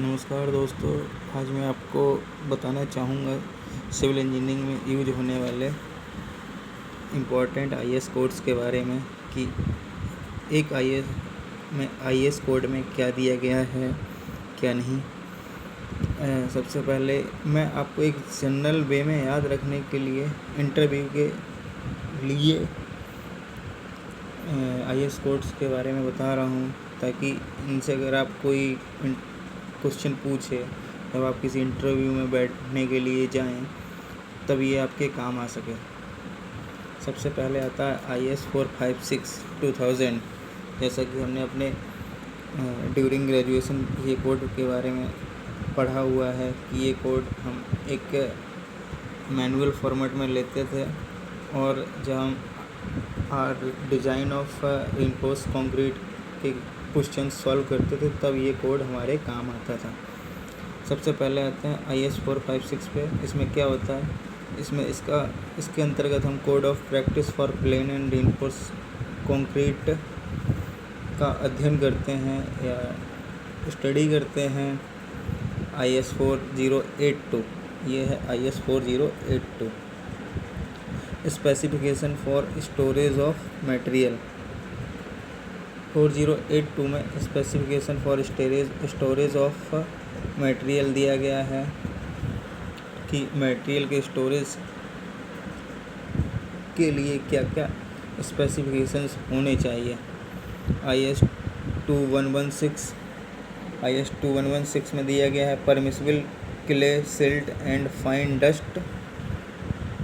नमस्कार दोस्तों, आज मैं आपको बताना चाहूँगा सिविल इंजीनियरिंग में यूज होने वाले इम्पोर्टेंट आईएएस कोड्स के बारे में कि एक आईएएस कोड में क्या दिया गया है, क्या नहीं। सबसे पहले मैं आपको एक जनरल वे में याद रखने के लिए इंटरव्यू के लिए आईएएस कोड्स के बारे में बता रहा हूँ, ताकि इनसे अगर आप कोई क्वेश्चन पूछे जब आप किसी इंटरव्यू में बैठने के लिए जाएं, तब ये आपके काम आ सके। सबसे पहले आता है IS 456 2000। जैसा कि हमने अपने ड्यूरिंग ग्रेजुएशन ये कोड के बारे में पढ़ा हुआ है कि ये कोड हम एक मैनुअल फॉर्मेट में लेते थे, और जब हम डिज़ाइन ऑफ रिइंफोर्स कंक्रीट के क्वेश्चन सॉल्व करते थे तब ये कोड हमारे काम आता था। सबसे पहले आते हैं IS 456 पे। इसमें क्या होता है, इसके अंतर्गत हम code of practice for plain and reinforce concrete का अध्ययन करते हैं या स्टडी करते हैं। IS 4082 ये है IS 4082, specification for storage of material. 4082 में specification for storage of material दिया गया है कि मटेरियल के स्टोरेज के लिए क्या क्या स्पेसिफिकेशंस होने चाहिए। IS 2116 में दिया गया है permissible clay, silt and fine dust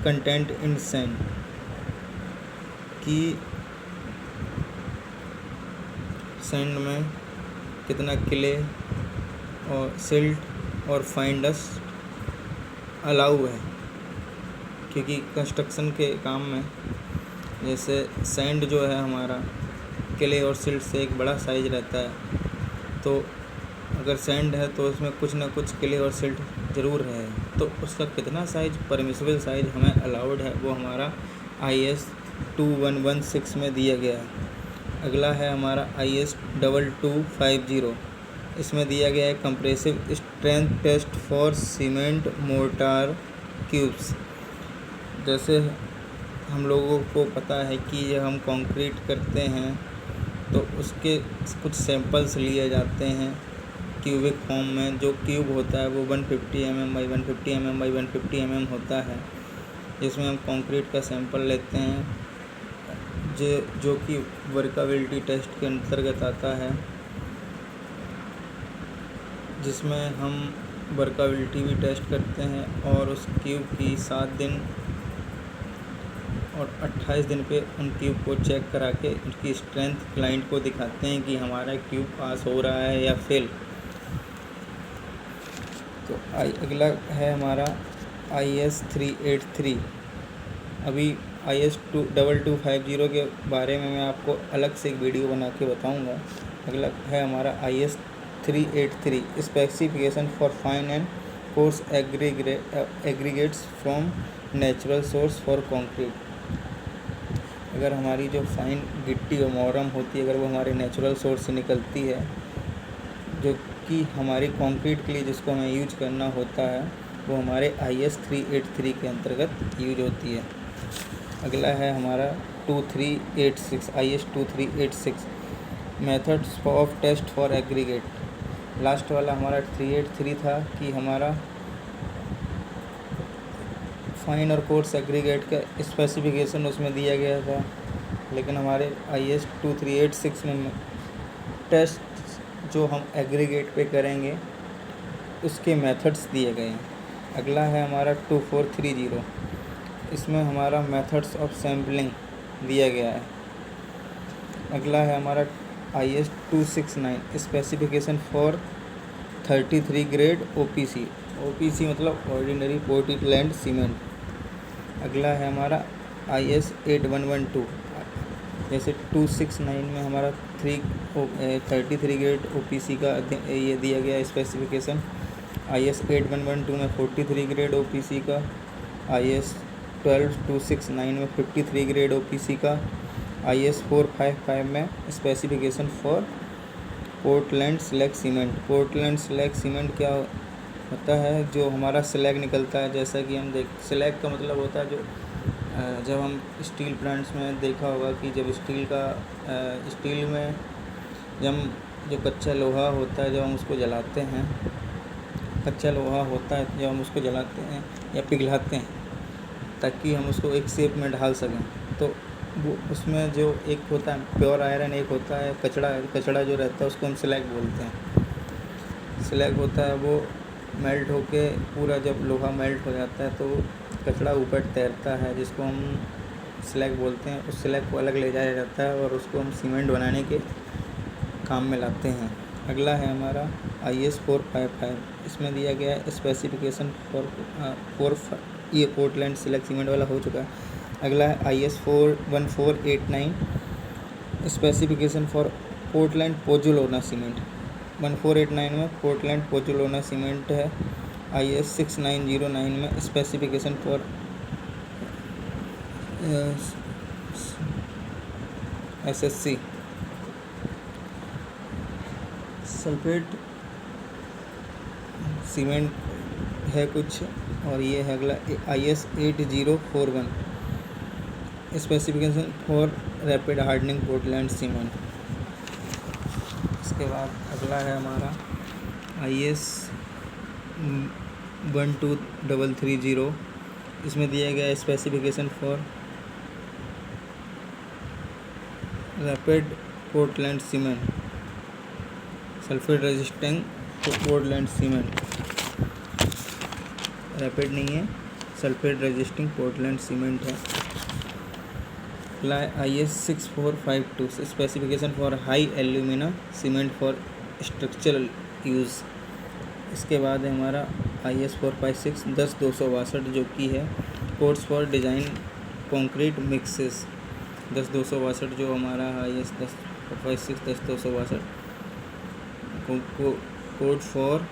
content in sand, कि सैंड में कितना क्ले और सिल्ट और फाइन डस्ट अलाउ है। क्योंकि कंस्ट्रक्शन के काम में जैसे सैंड जो है हमारा क्ले और सिल्ट से एक बड़ा साइज रहता है, तो अगर सैंड है तो उसमें कुछ ना कुछ क्ले और सिल्ट ज़रूर है, तो उसका कितना साइज परमिसिबल साइज हमें अलाउड है वो हमारा IS 2116 में दिया गया है। अगला है हमारा IS 2250। इसमें दिया गया है compressive strength test for cement mortar cubes. जैसे हम लोगों को पता है कि जब हम कंक्रीट करते हैं तो उसके कुछ सैंपल्स लिए जाते हैं क्यूबिक फॉर्म में। जो क्यूब होता है वो 150 mm by 150 mm by 150 mm होता है, जिसमें हम कंक्रीट का सैंपल लेते हैं जो कि वर्कबिलिटी टेस्ट के अंतर्गत आता है, जिसमें हम वर्कबिलिटी भी टेस्ट करते हैं और उस क्यूब की 7 दिन और 28 दिन पे उन क्यूब को चेक करा के उनकी स्ट्रेंथ क्लाइंट को दिखाते हैं कि हमारा क्यूब पास हो रहा है या फेल। तो अगला है हमारा IS 383। अभी IS 2250 के बारे में मैं आपको अलग से एक वीडियो बना के बताऊँगा। अगला है हमारा IS 383, specification for fine and course aggregates from natural source for concrete. अगर हमारी जो फाइन गिट्टी और मोरम होती है, अगर वो हमारे नेचुरल सोर्स से निकलती है, जो कि हमारी कंक्रीट के लिए जिसको हमें यूज करना होता है, वो हमारे IS 383 के अंतर्गत यूज होती है। अगला है हमारा 2386 IS 2386, methods of test for aggregate. Last वाला हमारा 383 था कि हमारा फाइन और कोर्स एग्रीगेट का स्पेसिफिकेशन उसमें दिया गया था, लेकिन हमारे IS 2386 में टेस्ट जो हम एग्रीगेट पे करेंगे उसके मेथड्स दिए गए हैं। अगला है हमारा 2430, इसमें हमारा मेथड्स ऑफ सैम्पलिंग दिया गया है। अगला है हमारा IS 269, specification for 33 grade OPC मतलब ऑर्डिनरी पोर्टलैंड सीमेंट। अगला है हमारा IS 8112, जैसे 269 में हमारा 33 ग्रेड OPC का ये दिया गया स्पेसिफिकेशन। IS 8112 में 43 ग्रेड OPC का, IS 12269 में 53 ग्रेड OPC का, IS 455 में specification for Portland slag cement. Portland slag cement क्या होता है? जो हमारा स्लैग निकलता है, जैसा कि हम स्लैग का मतलब होता है जो जब हम स्टील प्लांट्स में देखा होगा कि जब स्टील में जब हम जो कच्चा लोहा होता है, जब हम उसको जलाते हैं, कच्चा लोहा होता है जब हम उसको जलाते हैं या पिघलाते हैं ताकि हम उसको एक शेप में ढाल सकें, तो वो उसमें जो एक होता है प्योर आयरन, एक होता है कचड़ा जो रहता है उसको हम स्लैग बोलते हैं। स्लैग होता है वो मेल्ट होके पूरा, जब लोहा मेल्ट हो जाता है तो कचड़ा ऊपर तैरता है जिसको हम स्लैग बोलते हैं। उस स्लैग को अलग ले जाया जाता है और उसको हम सीमेंट बनाने के काम में लाते हैं। अगला है हमारा IS 455। इसमें दिया गया है स्पेसिफिकेशन फॉर ये पोर्टलैंड स्लैग सीमेंट वाला हो चुका है। अगला है IS 1489 specification for Portland pozzolana cement. 1489 में पोर्टलैंड पोजुलोना सीमेंट है। IS 6909 में specification for SSC sulphate cement है कुछ। और ये है अगला IS 8041 specification for rapid hardening Portland cement. इसके बाद अगला है हमारा IS 12330। इसमें दिया गया specification for rapid Portland cement, sulphate resisting Portland cement. Rapid नहीं है, सल्फेट रेजिस्टिंग पोर्टलैंड सीमेंट है। IS 6452 specification for high alumina cement for structural use. इसके बाद है हमारा IS 456 10262 जो कि है codes for design concrete mixes. 10262 जो हमारा IS 456 10262 code for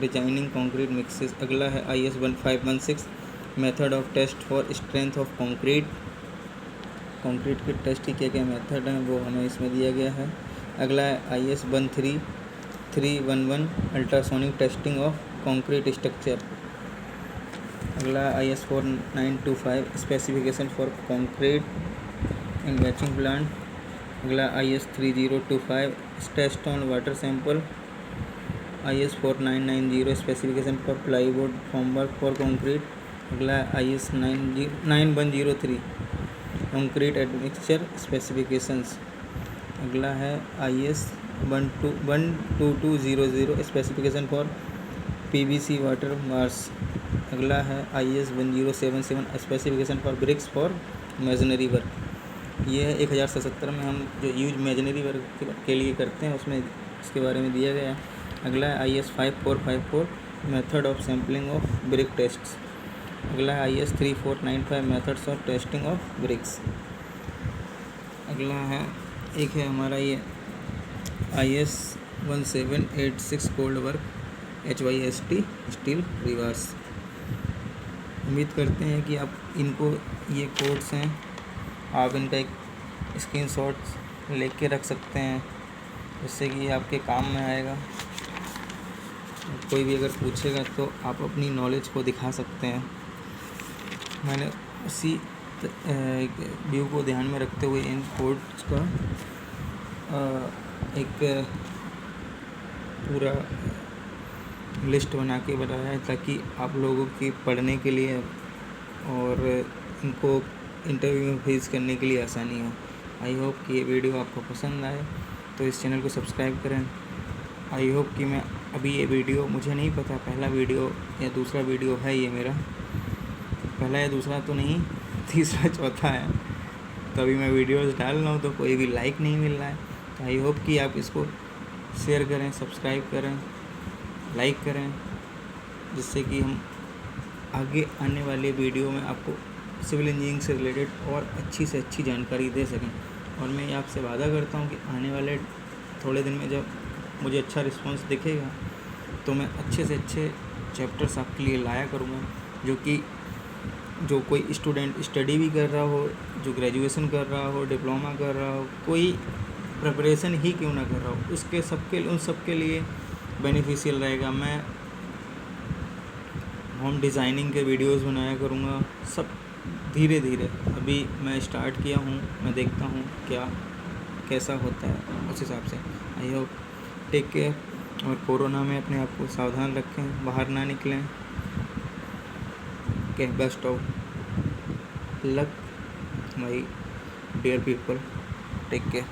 designing concrete mixes. अगला है IS 1516 method of test for strength of concrete के टेस्ट की क्या क्या मेथड हैं वो हमें इसमें दिया गया है। अगला है IS 13311 ultrasonic testing of concrete structure. अगला IS 4925 specification for concrete and batching plant. अगला IS 3025 test on water sample. IS 4990 specification for plywood formwork for concrete. अगला IS 9103 कंक्रीट एडमिक्सचर स्पेसिफिकेशंस। अगला है IS 12200 specification for PVC water mars. अगला है IS 1077 specification for bricks for masonry work. ये है 1077 में हम जो यूज मेजनरी वर्क के लिए करते हैं उसमें इसके बारे में दिया गया है। अगला है IS 5454 method of sampling of brick tests. अगला है IS 3495 methods of testing of BRICS. अगला है एक है हमारा ये IS 1786 cold work HYST steel reverse. उम्मीद करते हैं कि आप इनको ये कोड्स हैं, आप इनका एक स्क्रीनशॉट लेके रख सकते हैं जिससे कि आपके काम में आएगा। कोई भी अगर पूछेगा तो आप अपनी नॉलेज को दिखा सकते हैं। मैंने उसी व्यू को ध्यान में रखते हुए इन कोड्स का एक पूरा लिस्ट बना के बनाया है ताकि आप लोगों की पढ़ने के लिए और इनको इंटरव्यू में फेस करने के लिए आसानी हो। आई होप कि ये वीडियो आपको पसंद आए तो इस चैनल को सब्सक्राइब करें। आई होप कि मैं अभी ये वीडियो, मुझे नहीं पता पहला वीडियो या दूसरा वीडियो है ये मेरा, पहला या दूसरा तो नहीं, तीसरा चौथा है। तो अभी मैं वीडियोस डाल रहा हूँ तो कोई भी लाइक नहीं मिल रहा है। तो आई होप कि आप इसको शेयर करें, सब्सक्राइब करें, लाइक करें, जिससे कि हम आगे आने वाले वीडियो में आपको सिविल इंजीनियरिंग से रिलेटेड और अच्छी से अच्छी जानकारी दे सकें। और मैं आपसे वादा करता हूँ कि आने वाले थोड़े दिन में जब मुझे अच्छा रिस्पांस दिखेगा तो मैं अच्छे से अच्छे चैप्टर्स आपके लिए लाया करूँगा, जो कोई स्टूडेंट स्टडी भी कर रहा हो, जो ग्रेजुएशन कर रहा हो, डिप्लोमा कर रहा हो, कोई प्रिपरेशन ही क्यों ना कर रहा हूँ, उसके सबके उन सब के लिए बेनिफिशियल रहेगा। मैं होम डिज़ाइनिंग के वीडियोस बनाया करूँगा, सब धीरे धीरे। अभी मैं स्टार्ट किया हूँ, मैं देखता हूँ क्या कैसा होता है, उस हिसाब से। आई होप टेक केयर, और कोरोना में अपने आप को सावधान रखें, बाहर ना निकलें। Okay, best of luck my dear people, take care.